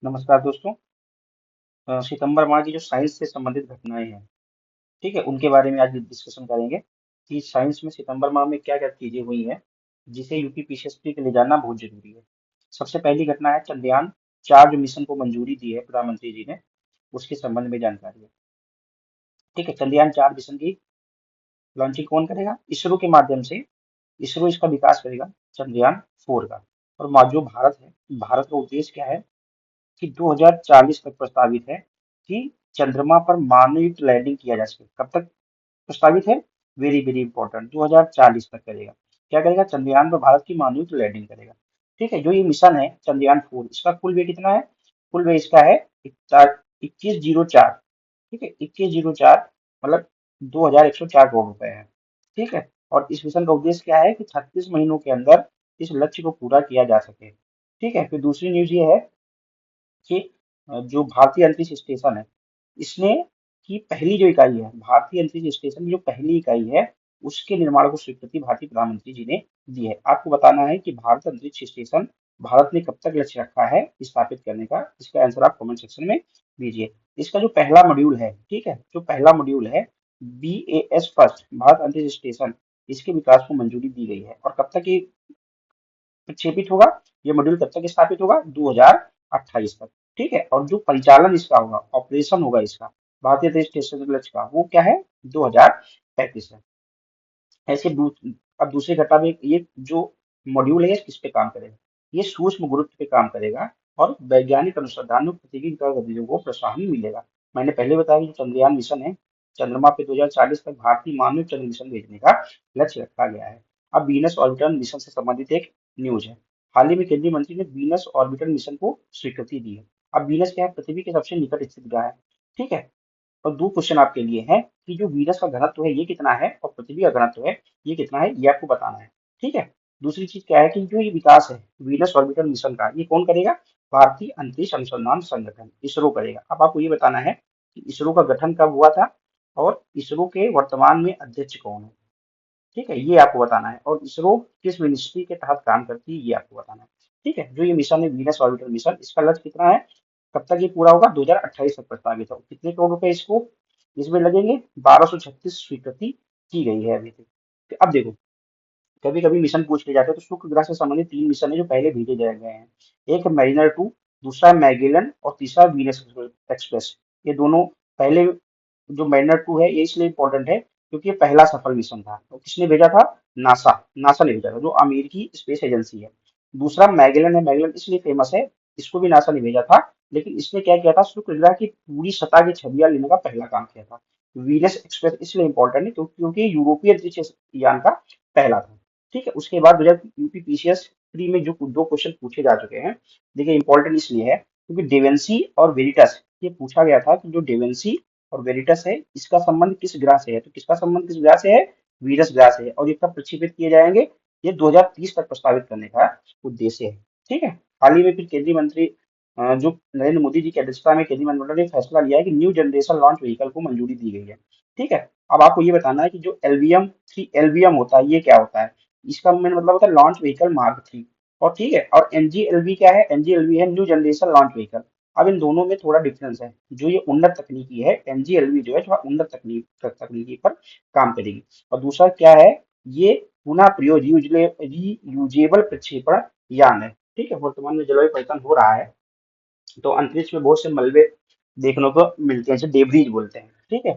नमस्कार दोस्तों। सितंबर माह की जो साइंस से संबंधित घटनाएं हैं, ठीक है, उनके बारे में आज डिस्कशन करेंगे कि साइंस में सितंबर माह में क्या क्या चीजें हुई हैं जिसे यूपीपीसीएसपी के लिए जानना बहुत जरूरी है। सबसे पहली घटना है चंद्रयान 4 जो मिशन को मंजूरी दी है प्रधानमंत्री जी ने, उसके संबंध में जानकारी है। ठीक है, चंद्रयान 4 मिशन की लॉन्चिंग कौन करेगा? इसरो के माध्यम से। इसरो इसका विकास करेगा चंद्रयान 4 का। और जो भारत है, भारत का उद्देश्य क्या है कि 2040 तक प्रस्तावित है कि चंद्रमा पर मानवयुक्त लैंडिंग किया जा सके। कब तक प्रस्तावित है? वेरी वेरी इंपॉर्टेंट, 2040 तक करेगा। क्या करेगा? चंद्रयान पर भारत की मानवयुक्त लैंडिंग करेगा। ठीक है, जो ये मिशन है चंद्रयान 4, इसका कुल व्यय कितना है? कुल व्यय इसका है 2104। ठीक है, 2104 मतलब 2104 करोड़ रुपए है। ठीक है, और इस मिशन का उद्देश्य क्या है कि 36 महीनों के अंदर इस लक्ष्य को पूरा किया जा सके। ठीक है, फिर दूसरी न्यूज ये है कि जो भारतीय अंतरिक्ष स्टेशन है, इसने की पहली जो इकाई है, भारतीय अंतरिक्ष स्टेशन की जो पहली इकाई है, उसके निर्माण को स्वीकृति भारतीय प्रधानमंत्री जी ने दी है। आपको बताना है कि भारत अंतरिक्ष स्टेशन भारत ने कब तक लक्ष्य रखा है स्थापित करने का। इसका आंसर आप कमेंट सेक्शन में दीजिए। इसका जो पहला मॉड्यूल है, ठीक है, जो पहला मॉड्यूल है BAS 1 भारत अंतरिक्ष स्टेशन, इसके विकास को मंजूरी दी गई है। और कब तक ये प्रक्षेपित होगा? ये मॉड्यूल कब तक स्थापित होगा? 2028 तक। ठीक है, और जो परिचालन इसका होगा, ऑपरेशन होगा इसका भारतीय अंतरिक्ष स्टेशन के लक्ष्य का, वो क्या है? 2035 है। ऐसे अब दूसरी घटना में ये जो मॉड्यूल है ये किस पे काम करेगा? ये सूक्ष्म गुरुत्व पे काम करेगा और वैज्ञानिक अनुसंधान में पृथ्वी की गतिविधियों को प्रोत्साहन मिलेगा। मैंने पहले बताया कि जो चंद्रयान मिशन है, चंद्रमा पे 2040 तक भारतीय मानव चंद्र मिशन भेजने का लक्ष्य रखा गया है। अब वीनस ऑर्बिटर मिशन से संबंधित एक न्यूज है। हाल ही में केंद्रीय मंत्री ने वीनस ऑर्बिटर मिशन को स्वीकृति दी है। अब वीनस क्या है? पृथ्वी के सबसे निकट स्थित ग्रह है। ठीक है, और दो क्वेश्चन आपके लिए है कि जो वीनस का घनत्व है ये कितना है और पृथ्वी का घनत्व है ये कितना है, ये आपको बताना है। ठीक है, दूसरी चीज क्या है कि जो ये विकास है वीनस ऑर्बिटर मिशन का, ये कौन करेगा? भारतीय अंतरिक्ष अनुसंधान संगठन इसरो करेगा। अब आपको ये बताना है कि इसरो का गठन कब हुआ था और इसरो के वर्तमान में अध्यक्ष कौन है। ठीक है, ये आपको बताना है। और इसरो किस मिनिस्ट्री के तहत काम करती है, ये आपको बताना है। ठीक है, जो ये मिशन है वीनस ऑर्बिटर मिशन, इसका लक्ष्य कितना है? कब तक ये पूरा होगा? 2028 तक प्रस्तावित है। कितने करोड़ रुपए इसको इसमें लगेंगे? 1236 स्वीकृति की गई है अभी तक। तो अब देखो, कभी कभी मिशन पूछ लिए जाते हैं, तो शुक्र ग्रह से संबंधित 3 मिशन है जो पहले भेजे गए हैं। एक है मैरिनर 2, दूसरा है मैगेलन और तीसरा वीनस एक्सप्रेस। ये दोनों पहले, जो मैरिनर 2 है ये इसलिए इंपॉर्टेंट है क्योंकि ये पहला सफल मिशन था। तो किसने भेजा था? नासा। नासा ने भेजा था, जो अमेरिकी स्पेस एजेंसी है। दूसरा मैगेलन है। मैगेलन इसलिए फेमस है, इसको भी नासा ने भेजा था, लेकिन इसने क्या किया था? शुक्र ग्रह की पूरी सतह की छवियां लेने का पहला काम किया था। वीनस एक्सप्रेस इसलिए इंपॉर्टेंट है क्योंकि यूरोपीय अंतरिक्ष यान का पहला था। ठीक है, उसके बाद यूपीपीसीएस 3 में जो दो क्वेश्चन पूछे जा चुके हैं, देखिए इंपॉर्टेंट इसलिए है क्योंकि डेवेंसी और वेरिटस, ये पूछा गया था कि जो डेवेंसी और वेरिटस है इसका संबंध किस ग्रह से है। तो किसका संबंध किस ग्रह से है? वीनस ग्रह से है। और ये कब प्रक्षेपित किए जाएंगे? ये 2030 तक प्रस्तावित करने का उद्देश्य है। ठीक है, हाल ही में फिर केंद्रीय मंत्री जो नरेंद्र मोदी जी की अध्यक्षता में केंद्रीय मंत्रिमंडल ने फैसला लिया है कि न्यू जनरेशन लॉन्च व्हीकल को मंजूरी दी गई है। ठीक है, अब आपको ये बताना है कि जो LVM 3 LVM होता है ये क्या होता है? इसका मेन मतलब होता है लॉन्च व्हीकल मार्क 3। और ठीक है, और NGLV क्या है? NGLV है न्यू जनरेशन लॉन्च व्हीकल। अब इन दोनों में थोड़ा डिफरेंस है। जो ये उन्नत तकनीकी है NGLV जो है, थोड़ा उन्नत तकनीकी पर काम करेगी। और दूसरा क्या है? ये पुनः प्रयोग रीयूजेबल प्रक्षेपण यान है। ठीक है, वर्तमान में जलवायु परिवर्तन हो रहा है, तो अंतरिक्ष में बहुत से मलबे देखने को मिलते हैं, जिसे डेब्रीज बोलते हैं। ठीक है,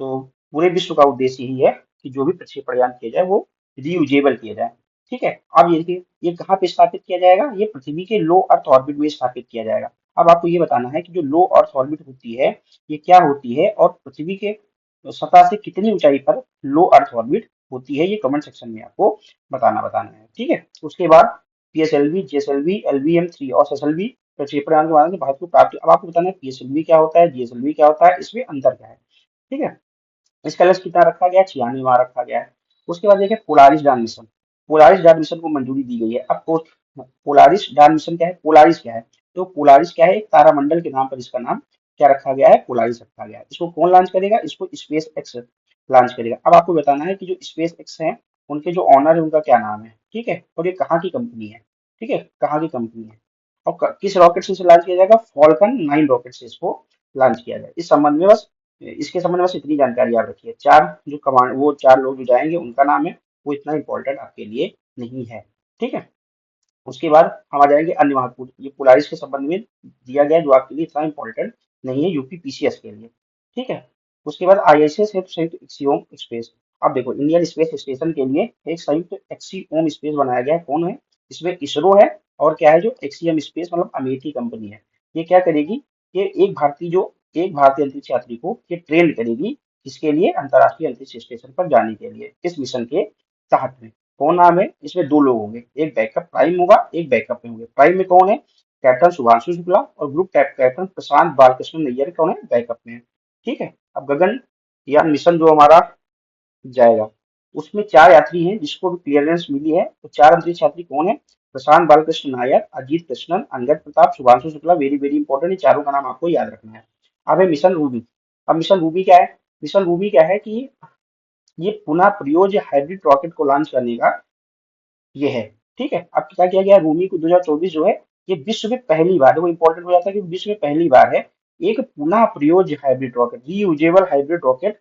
तो पूरे विश्व का उद्देश्य यही है कि जो भी प्रक्षेपण यान किया जाए वो रीयूजेबल किया जाए। ठीक है, अब ये देखिए ये कहाँ पे स्थापित किया जाएगा? ये पृथ्वी के लो अर्थ ऑर्बिट में स्थापित किया जाएगा। अब आपको ये बताना है कि जो लो अर्थ ऑर्बिट होती है ये क्या होती है और पृथ्वी के सतह से कितनी ऊंचाई पर लो अर्थ ऑर्बिट होती है, ये कमेंट सेक्शन में आपको बताना है। ठीक है, उसके बाद PSLV, GSLV, LVM 3 और SSLV प्रक्षेपण यान के माध्यम से भारत को प्राप्त। अब आपको बताना है PSLV क्या होता है, GSLV क्या होता है, इसमें अंतर क्या है। ठीक है, इसका लक्ष्य कितना रखा गया है? 96वां रखा गया है। उसके बाद देखिए पोलारिस डान मिशन। पोलारिस डान मिशन को मंजूरी दी गई है। अब पोलारिस डान मिशन क्या है? पोलारिस क्या है? तो पोलारिस क्या है? एक तारामंडल के नाम पर इसका नाम क्या रखा गया है? पोलारिस रखा गया है। इसको कौन लॉन्च करेगा? इसको स्पेस एक्स लॉन्च करेगा। अब आपको बताना है कि जो स्पेस एक्स है उनके जो ऑनर है उनका क्या नाम है। ठीक है, और ये कहाँ की कंपनी है? ठीक है, कहाँ की कंपनी है? और किस रॉकेट से इसे लॉन्च किया जाएगा? फॉल्कन 9 रॉकेट से इसको लॉन्च किया जाए। इस संबंध में बस इसके संबंध में बस इतनी जानकारी याद रखिए। चार जो कमांड वो चार लोग जो जाएंगे उनका नाम है, वो इतना इंपॉर्टेंट आपके लिए नहीं है। ठीक है। उसके बाद हम आ जाएंगे अन्य महत्वपूर्ण, ये पोलारिस के संबंध में दिया गया है, जो आपके लिए इतना इंपॉर्टेंट नहीं है यूपीपीसीएस के लिए। ठीक है। उसके बाद आईएसएस है संयुक्त एक्सियोम स्पेस। अब देखो, इंडियन स्पेस स्टेशन के लिए एक संयुक्त एक्सियोम स्पेस बनाया गया है। कौन है? इसमें इसरो है, और क्या है जो एक्सियम स्पेस मतलब अमेरिकी कंपनी है। ये क्या करेगी? ये एक भारतीय अंतरिक्ष यात्री को ये ट्रेन करेगी, इसके लिए अंतर्राष्ट्रीय अंतरिक्ष स्टेशन पर जाने के लिए, इस मिशन के तहत में। कौन नाम है? इसमें दो लोग होंगे, एक बैकअप प्राइम होगा, एक बैकअप में होंगे। प्राइम में कौन है? कैप्टन शुभांशु शुक्ला, और ग्रुप कैप्टन प्रशांत बालकृष्ण नैयर कौन है? बैकअप में है। ठीक है। अब गगनयान मिशन जो हमारा जाएगा, उसमें चार यात्री हैं जिसको भी क्लियरेंस मिली है। तो चार अंतरिक्ष यात्री कौन है? Prashant Balakrishna Nair, Ajit Krishnan, Angad Pratap, Shubhanshu Shukla. Very very important, ये चारों का नाम आपको याद रखना है। अब है मिशन रूबी। अब मिशन रूबी क्या है? मिशन रूबी क्या है कि ये पुनः प्रयोज्य हाइब्रिड रॉकेट को लॉन्च करने का ये है। ठीक है। अब क्या किया गया है? रूमी को 2024 जो है, ये विश्व में पहली बार है, वो इंपॉर्टेंट हो जाता है कि विश्व में पहली बार है एक पुनः प्रयोज्य hybrid rocket, reusable hybrid rocket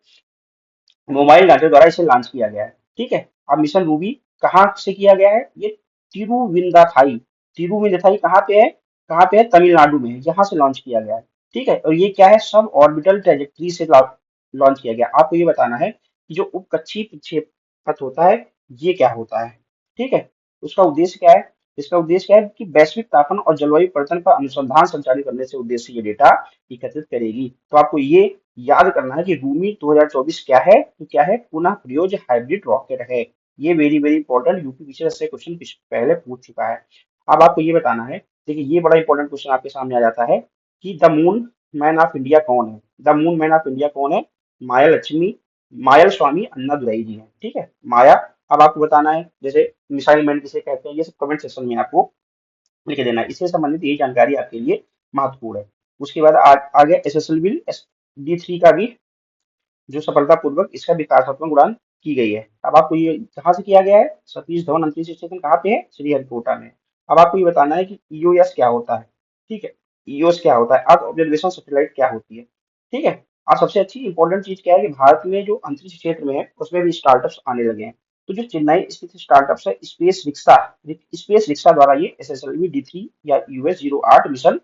mobile ढांचे द्वारा इसे लॉन्च किया गया है। ठीक है। अब मिशन रूबी कहाँ से किया गया है? ये तिरुविंदाथाई। तिरुविंदाथाई कहाँ पे है? कहाँ पे है? तमिलनाडु में है। यहाँ से लॉन्च किया गया है। ठीक है। और ये क्या है? सब ऑर्बिटल ट्रेजेक्टरी से लॉन्च किया गया। आपको ये बताना है कि जो उपकक्षीय प्रक्षेपण होता है, ये क्या होता है? ठीक है। उसका उद्देश्य क्या है? इसका उद्देश्य क्या है कि वैश्विक तापमान और जलवायु परिवर्तन पर अनुसंधान संचालित करने से उद्देश्य ये डेटा एकत्रित करेगी। तो आपको ये याद करना है कि रूमी 2024 क्या है? तो क्या है? पुनः प्रयोज्य हाइब्रिड रॉकेट है। ये वेरी वेरी इंपॉर्टेंट, यूपी पीछे से क्वेश्चन पहले पूछ चुका है। अब आपको ये बताना है, देखिए ये बड़ा इंपॉर्टेंट क्वेश्चन आपके सामने आ जाता है कि the moon man of India कौन है? The moon man of India कौन है? माया लक्ष्मी, मायल स्वामी अन्नादुरई जी हैं। ठीक है, माया। अब आपको बताना है, जैसे मिसाइल मैन जिसे कहते हैं, ये सब कमेंट सेक्शन में आपको लिख देना है। इससे संबंधित यही जानकारी आपके लिए महत्वपूर्ण है। उसके बाद आगे एसएसएलवी डी3 का भी जो सफलतापूर्वक इसका विकासात्मक उड़ान की गई है। अब आपको ये कहाँ से किया गया है? सतीश धवन अंतरिक्ष स्टेशन कहाँ पे है? श्रीहरिकोटा में। अब आपको ये बताना है कि ईओएस क्या होता है। ठीक है, ईओएस क्या होता है? अर्थ ऑब्जर्वेशन सैटेलाइट क्या होती है? ठीक है। और सबसे अच्छी इंपॉर्टेंट चीज क्या है कि भारत में जो अंतरिक्ष क्षेत्र में है उसमें भी स्टार्टअप्स आने लगे हैं। तो जो चेन्नई स्थित स्टार्टअप्स है स्पेस रिक्शा द्वारा ये एसएसएलवी डी3 या यूएस 08 मिशन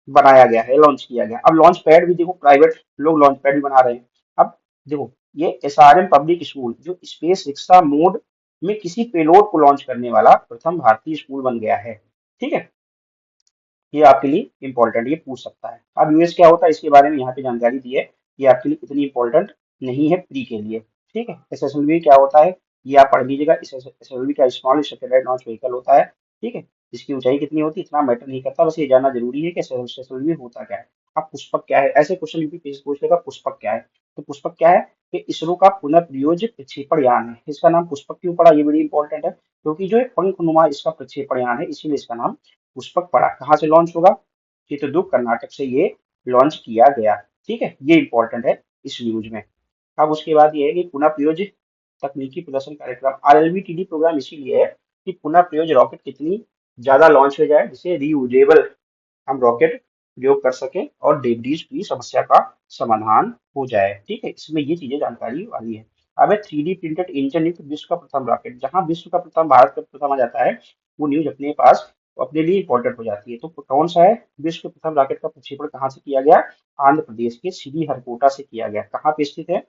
बनाया गया है, लॉन्च किया गया। अब लॉन्च पैड भी देखो, प्राइवेट लोग लॉन्च पैड भी बना रहे हैं। अब देखो, ये एसआरएम पब्लिक स्कूल जो स्पेस रिक्शा मोड में किसी पेलोड को लॉन्च करने वाला प्रथम भारतीय स्कूल बन गया है। ठीक है। ये आपके लिए इंपॉर्टेंट, ये पूछ सकता है। अब यूएस क्या होता है इसके बारे में यहाँ पे जानकारी दी है, ये आपके लिए इतनी इंपॉर्टेंट नहीं है प्री के लिए। ठीक है। एसएसएलवी क्या होता है ये आप पढ़ लीजिएगा। इस एसएसएलवी का स्मॉल सैटेलाइट लॉन्च व्हीकल होता है। ठीक है। इसकी ऊंचाई कितनी होती है इतना मैटर नहीं करता, बस ये जानना जरूरी है कि एसएसएलवी होता क्या है। अब पुष्पक क्या है? ऐसे क्वेश्चन यूपीएससी पूछ लेगा, पुष्पक क्या है? तो पुष्पक क्या है कि इसरो का पुनः प्रयोज्य प्रक्षेपण यान है। इसका नाम पुष्पक क्यों पड़ा? ये बड़ी इंपॉर्टेंट है, क्योंकि जो एक पंखनुमा इसका प्रक्षेपण यान है, इसीलिए इसका नाम पुष्पक पड़ा। कहाँ से लॉन्च होगा? चित्रदुर्ग कर्नाटक से ये लॉन्च किया गया। ठीक है, ये इंपॉर्टेंट है इस न्यूज में। अब उसके बाद ये है कि पुनः प्रयोज्य तकनीकी प्रदर्शन कार्यक्रम आरएलवीटीडी प्रोग्राम इसीलिए है कि पुनः प्रयोज्य रॉकेट कितनी ज्यादा लॉन्च हो जाए, जिसे रीयूजेबल हम रॉकेट प्रयोग कर सकें और डेब्रीज की समस्या का समाधान हो जाए। ठीक है, इसमें ये चीजें जानकारी वाली है। अब है 3D प्रिंटेड इंजन युक्त विश्व का प्रथम रॉकेट। जहां विश्व का प्रथम, भारत का प्रथम आ जाता है, वो न्यूज अपने पास अपने लिए इंपॉर्टेंट हो जाती है। तो कौन सा है? विश्व के प्रथम रॉकेट का प्रक्षेपण कहाँ से किया गया? आंध्र प्रदेश के श्रीहरिकोटा से किया गया। कहाँ पे स्थित है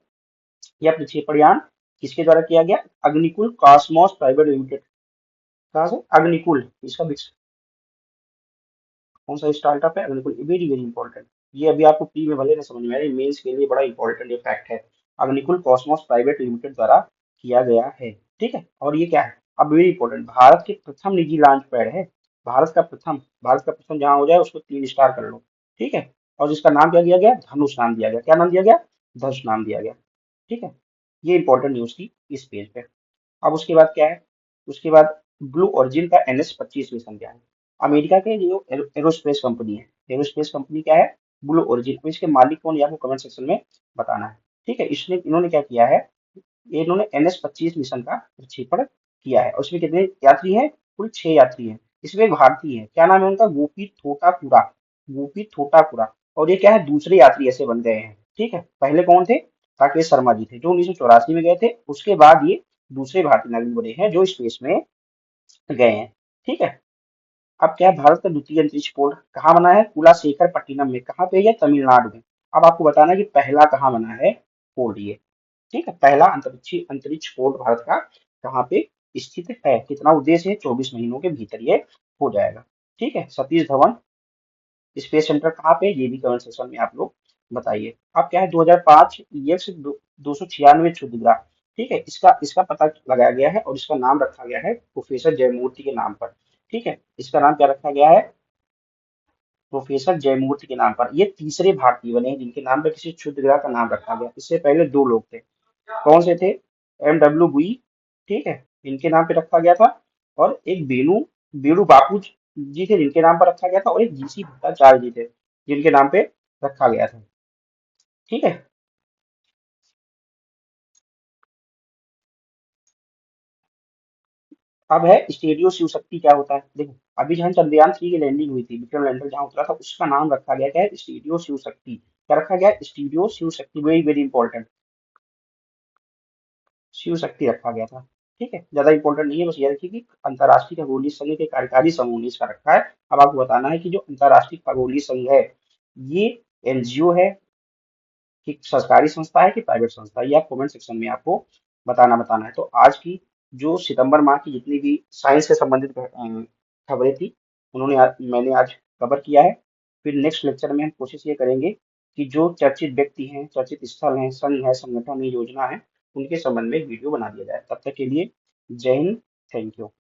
यह प्रक्षेपण यान? किसके द्वारा किया गया? Agnikul Cosmos private limited. कहाँ से? अग्निकुल। इसका कौन सा स्टार्टअप है? अग्निकुल। वेरी वेरी इंपॉर्टेंट, ये अभी आपको प्री में भले नहीं समझ में आया, मेंस के लिए बड़ा इंपॉर्टेंट ये फैक्ट है। अग्निकुल कॉस्मोस प्राइवेट लिमिटेड द्वारा किया गया है। ठीक है। और ये क्या है? अब वेरी इंपॉर्टेंट, भारत के प्रथम निजी लॉन्च पैड है। भारत का प्रथम जहां हो जाए उसको 3 स्टार कर लो। ठीक है। और जिसका नाम क्या दिया गया? धनुष नाम दिया गया। क्या नाम दिया गया? धनुष नाम दिया गया। ठीक है। ये इंपॉर्टेंट न्यूज थी इस पेज पे। अब उसके बाद क्या है? उसके बाद ब्लू ओरिजिन का NS-25 मिशन क्या है? अमेरिका के जो एरोस्पेस कंपनी है, एरोस्पेस कंपनी क्या है? Blue origin. तो इसके मालिक कौन है आपको कमेंट सेक्शन में बताना है। ठीक है। इसने इन्होंने क्या किया है? इन्होंने NS-25 मिशन का प्रक्षेपण किया है। और उसमें कितने यात्री हैं? कुल 6 यात्री हैं। इसमें एक भारतीय है, क्या नाम है उनका, गोपी थोटापुरा, गोपी थोटापुरा। और ये क्या है, दूसरे यात्री ऐसे बन गए हैं। ठीक है, पहले कौन थे, राकेश शर्मा जी थे जो 1984 में गए थे, उसके बाद ये दूसरे भारतीय नागरिक बने हैं जो स्पेस में गए हैं। ठीक है, अब क्या है, भारत का द्वितीय अंतरिक्ष पोर्ट कहाँ बना है, कुलाशेखर पट्टिनम में, कहाँ पे है, तमिलनाडु में। अब आपको बताना है कि पहला कहाँ बना है पोर्ट ये। ठीक है, पहला अंतरिक्षी अंतरिक्ष पोर्ट भारत का कहाँ पे स्थित है, कितना उद्देश्य है, 24 महीनों के भीतर ये हो जाएगा। ठीक है, सतीश धवन स्पेस सेंटर कहाँ पे, ये भी कमेंट सेक्शन में आप लोग बताइए। अब क्या है, 2005 ईएक्स 296 क्षुद्रग्रह। ठीक है, इसका इसका पता लगाया गया है और इसका नाम रखा गया है प्रोफेसर जयमूर्ति के नाम पर। ठीक है, इसका नाम क्या रखा गया है, प्रोफेसर जयमूर्ति के नाम पर। ये तीसरे भारतीय बने हैं जिनके नाम पर किसी क्षुद्र ग्रह का नाम रखा गया, इससे पहले दो लोग थे। कौन से थे, MW बुई, ठीक है, इनके नाम पे रखा गया था। और एक बेणु बेणु बापू जी थे जिनके नाम पर रखा गया था, और एक GC भट्टाचार्य जी थे जिनके नाम पे रखा गया था। ठीक है, अब है स्टेडियो शिव शक्ति क्या होता है। देखो, अभी जहाँ चंद्रयान 3 की लैंडिंग हुई थी, विक्रम लैंडर जहाँ उतरा था, उसका नाम रखा गया क्या है, स्टेडियो शिव शक्ति। क्या रखा गया, studio Shiv Shakti, very very important, Shiv Shakti रखा गया था। ठीक है, ज्यादा इंपॉर्टेंट नहीं है, बस ये रखिए कि अंतर्राष्ट्रीय खगोलीय संघ के कार्यकारी समूह ने इसका रखा है। अब आपको बताना है कि जो अंतर्राष्ट्रीय खगोलीय संघ है, ये NGO है कि सरकारी संस्था है कि प्राइवेट संस्था है, ये आप कमेंट सेक्शन में आपको बताना है। तो आज की जो सितंबर माह की जितनी भी साइंस से संबंधित खबरें थी, मैंने आज कवर किया है। फिर नेक्स्ट लेक्चर में हम कोशिश ये करेंगे कि जो चर्चित व्यक्ति हैं, चर्चित स्थल हैं, संघ है, संगठन है, योजना है, उनके संबंध में एक वीडियो बना दिया जाए। तब तक के लिए जय हिंद, थैंक यू।